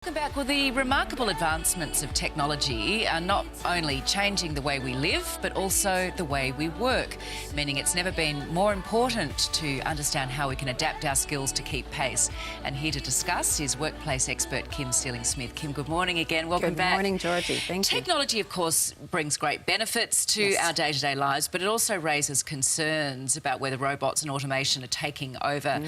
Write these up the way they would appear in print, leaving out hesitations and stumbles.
Welcome back. Well, the remarkable advancements of technology are not only changing the way we live, but also the way we work, meaning it's never been more important to understand how we can adapt our skills to keep pace. And here to discuss is workplace expert Kim Seeling Smith. Kim, good morning again. Welcome back. Good morning, Georgie. Thank you. Technology, of course, brings great benefits to our day-to-day lives, but it also raises concerns about whether robots and automation are taking over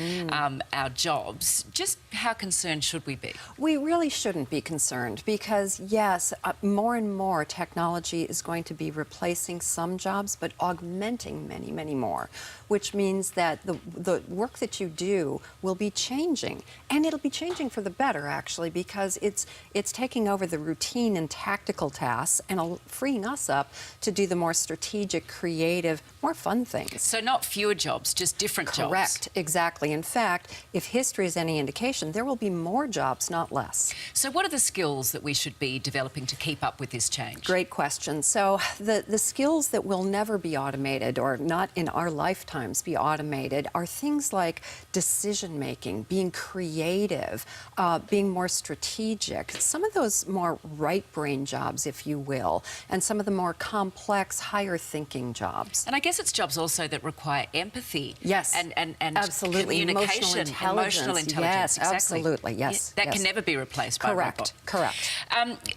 our jobs. Just how concerned should we be? We really shouldn't be concerned because, yes, more and more technology is going to be replacing some jobs but augmenting many, many more, which means that the work that you do will be changing. And it'll be changing for the better, actually, because it's taking over the routine and tactical tasks and freeing us up to do the more strategic, creative, more fun things. So not fewer jobs, just different jobs. Correct, exactly. In fact, if history is any indication, there will be more jobs, not less. So what are the skills that we should be developing to keep up with this change? Great question. So the skills that will never be automated or not in our lifetimes be automated are things like decision-making, being creative, being more strategic, some of those more right-brain jobs, if you will, and some of the more complex, higher-thinking jobs. And I guess it's jobs also that require empathy. Yes. And absolutely. communication, emotional intelligence. Yes, exactly. Absolutely, yes. That can never be replaced by a robot. Correct.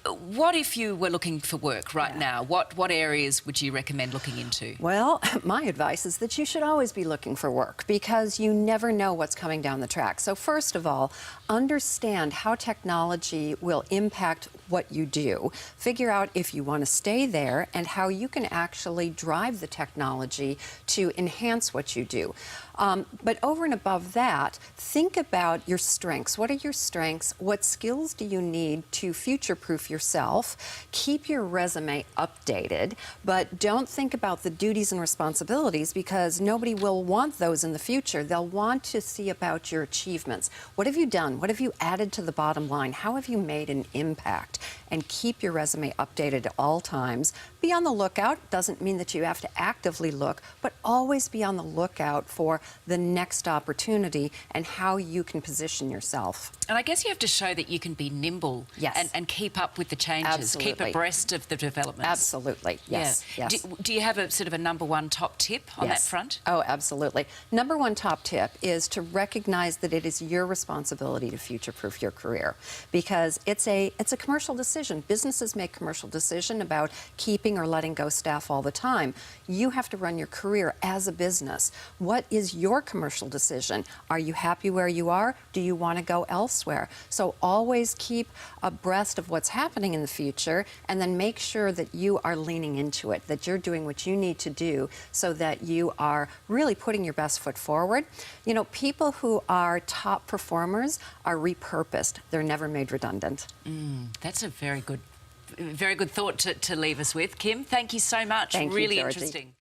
What if you were looking for work right now? What areas would you recommend looking into? Well, my advice is that you should always be looking for work because you never know what's coming down the track. So first of all, understand how technology will impact what you do. Figure out if you want to stay there and how you can actually drive the technology to enhance what you do. But over and above that, think about your strengths. What are your strengths? What skills do you need to future-proof yourself? Keep your resume updated, but don't think about the duties and responsibilities because nobody will want those in the future. They'll want to see about your achievements. What have you done? What have you added to the bottom line? How have you made an impact? And keep your resume updated at all times. Be on the lookout. Doesn't mean that you have to actively look, but always be on the lookout for the next opportunity and how you can position yourself. And I guess you have to show that you can be nimble and keep up with the changes, Absolutely. keep abreast of the developments. Absolutely, yes. Yeah. Yes. Do you have a sort of a number one top tip on that front? Oh, absolutely. Number one top tip is to recognize that it is your responsibility to future-proof your career because it's a commercial decision. Businesses make commercial decisions about keeping or letting go staff all the time. You have to run your career as a business. What is your commercial decision? Are you happy where you are? Do you want to go elsewhere? So always keep abreast of what's happening in the future and then make sure that you are leaning into it, that you're doing what you need to do so that you are really putting your best foot forward. You know, people who are top performers are repurposed. They're never made redundant. That's a very good thought to leave us with. Kim, thank you so much. Thank you, really Georgie. interesting.